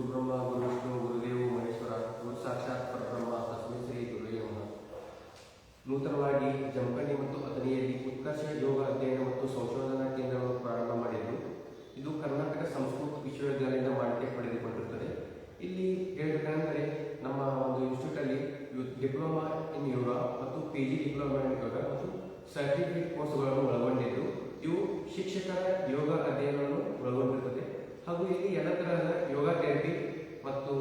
ಗುರು ಬ್ರಹ್ಮ ಗುರು ವಿಷ್ಣು ಗುರುದೇವ ಮಹೇಶ್ವರ ಗುರು ಸಾಕ್ಷಾತ್ ಪರಬ್ರಹ್ಮ ತಸ್ಮೈ ಶ್ರೀ ಗುರುವೇ ನಮಃ. ನೂತನವಾಗಿ ಜಮಖಂಡಿ ಮತ್ತು ಅಥಣಿಯಲ್ಲಿ ಉತ್ಕರ್ಷ ಯೋಗ ಅಧ್ಯಯನ ಮತ್ತು ಸಂಶೋಧನಾ ಕೇಂದ್ರವನ್ನು ಪ್ರಾರಂಭ ಮಾಡಿದ್ದು, ಇದು ಕರ್ನಾಟಕ ಸಂಸ್ಕೃತ ವಿಶ್ವವಿದ್ಯಾಲಯದಿಂದ ಮಾನ್ಯತೆ ಪಡೆದುಕೊಂಡಿರುತ್ತದೆ. ಇಲ್ಲಿ ಹೇಳಬೇಕೆಂದರೆ ನಮ್ಮ ಒಂದು ಇನ್ಸ್ಟಿಟ್ಯೂಟಲ್ಲಿ ಡಿಪ್ಲೊಮಾ ಇನ್ ಯೋಗ ಮತ್ತು PG ಡಿಪ್ಲೊಮಾ ಇನ್ ಯೋಗ ಮತ್ತು ಸರ್ಟಿಫಿಕೇಟ್ ಕೋರ್ಸ್ಗಳನ್ನು ಒಳಗೊಂಡಿದ್ದು, ಇವು ಶಿಕ್ಷಕರ ಯೋಗ ಅಧ್ಯಯನವನ್ನು ಒಳಗೊಂಡಿರುತ್ತದೆ. ಹಾಗೂ ಇಲ್ಲಿ ಎಲ್ಲ ತರಹದ ಯೋಗ ಥೆರಪಿ ಮತ್ತು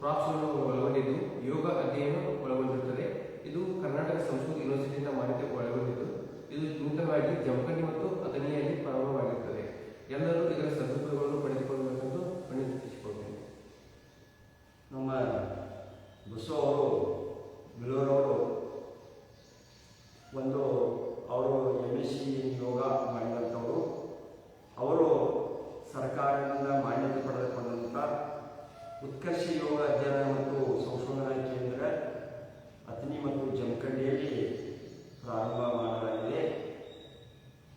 ಪ್ರಾಪ್ಸ್ಗಳನ್ನು ಒಳಗೊಂಡಿದ್ದು ಯೋಗ ಅಧ್ಯಯನ ಒಳಗೊಂಡಿರುತ್ತದೆ. ಇದು ಕರ್ನಾಟಕ ಸಂಸ್ಕೃತ ಯೂನಿವರ್ಸಿಟಿಯಿಂದ ಮಾನ್ಯತೆ ಒಳಗೊಂಡಿದ್ದು, ಇದು ನೂತನವಾಗಿ ಜಮಖಂಡಿ ಮತ್ತು ಅಥಣಿಯಲ್ಲಿ ಪ್ರಾರಂಭವಾಗಿರುತ್ತದೆ. ಎಲ್ಲರೂ ಇದರ ಸದುಪಯೋಗವನ್ನು ಪಡೆದುಕೊಳ್ಳಬೇಕೆಂದು ವಿನಂತಿಸಿಕೊಳ್ಳುತ್ತೇನೆ. ನಮ್ಮ ಬಸವ ಅವರು ಬಿಳೂರವರು ಅವರು MSc ಯೋಗ ಮಾಡಿದಂಥವರು. ಅವರು ಸರ್ಕಾರದಿಂದ ಮಾನ್ಯತೆ ಪಡೆದುಕೊಂಡಂಥ ಉತ್ಕರ್ಷ ಯೋಗ ಅಧ್ಯಯನ ಮತ್ತು ಸಂಶೋಧನಾ ಕೇಂದ್ರ ಅಥಣಿ ಮತ್ತು ಜಮಖಂಡಿಯಲ್ಲಿ ಪ್ರಾರಂಭ ಮಾಡಲಾಗಿದೆ.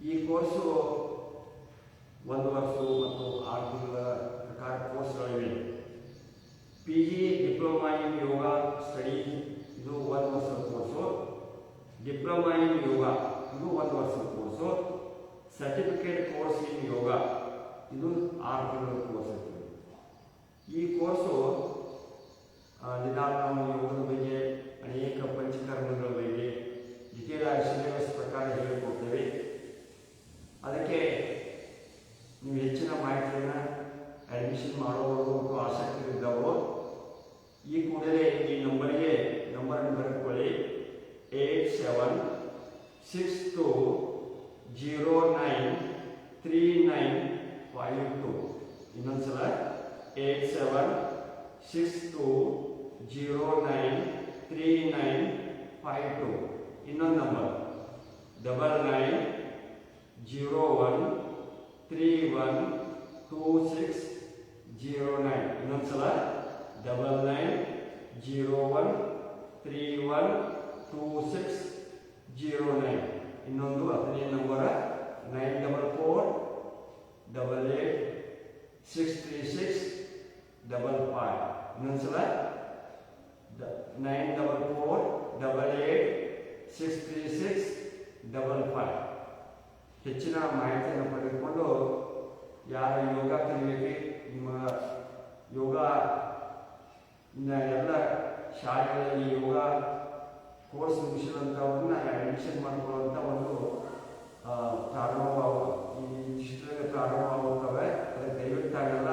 ಈ ಕೋರ್ಸು 1 ವರ್ಷ ಮತ್ತು 6 ತಿಂಗಳ ಪ್ರಕಾರ ಕೋರ್ಸ್ಗಳಿವೆ. PG diploma in yoga study ಇದು 1 ವರ್ಷದ ಕೋರ್ಸು. ಡಿಪ್ಲೊಮಾ ಇನ್ ಯೋಗ ಇದು 1 ವರ್ಷದ ಕೋರ್ಸು. ಸರ್ಟಿಫಿಕೇಟ್ ಕೋರ್ಸ್ ಇನ್ ಯೋಗ ಇದು 6 ತಿಂಗಳ ಕೋರ್ಸ್ ಇರ್ತದೆ. ಈ ಕೋರ್ಸು ನಿಧಾನ ಯೋಗದ ಬಗ್ಗೆ ಅನೇಕ ಪಂಚಕರ್ಮಗಳ ಬಗ್ಗೆ ಡಿಟೇಲ್ ಆಗಿ ಸಿಲೆಬಸ್ ಪ್ರಕಾರ ಹೇಳಿಕೊಡ್ತೇವೆ. ಅದಕ್ಕೆ ನೀವು ಹೆಚ್ಚಿನ ಮಾಹಿತಿಯನ್ನು ಅಡ್ಮಿಷನ್ ಮಾಡೋರು ಮತ್ತು ಆಸಕ್ತಿ ಇದ್ದವರು ಈ ಕೂಡಲೇ ಈ ನಂಬರನ್ನು ಬರೆದುಕೊಳ್ಳಿ. 8762093952. ಇನ್ನೊಂದ್ಸಲ 8762093952. ಇನ್ನೊಂದು ನಂಬರ್ 9901312609. ಇನ್ನೊಂದ್ಸಲ 9901312609. ಇನ್ನೊಂದು ಹತ್ತನೇ ನಂಬರ 9448863655. ಇನ್ನೊಂದ್ಸಲ 9448863655. ಹೆಚ್ಚಿನ ಮಾಹಿತಿಯನ್ನು ಪಡೆದುಕೊಂಡು ಯಾರು ಯೋಗ ಕಲಿಯಬೇಕು, ನಿಮ್ಮ ಯೋಗ ಎಲ್ಲ ಶಾಲೆಗಳಲ್ಲಿ ಯೋಗ ಕೋರ್ಸ್ ಮುಗಿಸಿದಂಥವ್ರನ್ನ ಅಡ್ಮಿಷನ್ ಮಾಡಿಕೊಳ್ಳುವಂಥ ಒಂದು ಪ್ರಾರಂಭವಾಗುತ್ತವೆ. ಅದಕ್ಕೆ ದಯವಿಟ್ಟು ತಾವೆಲ್ಲ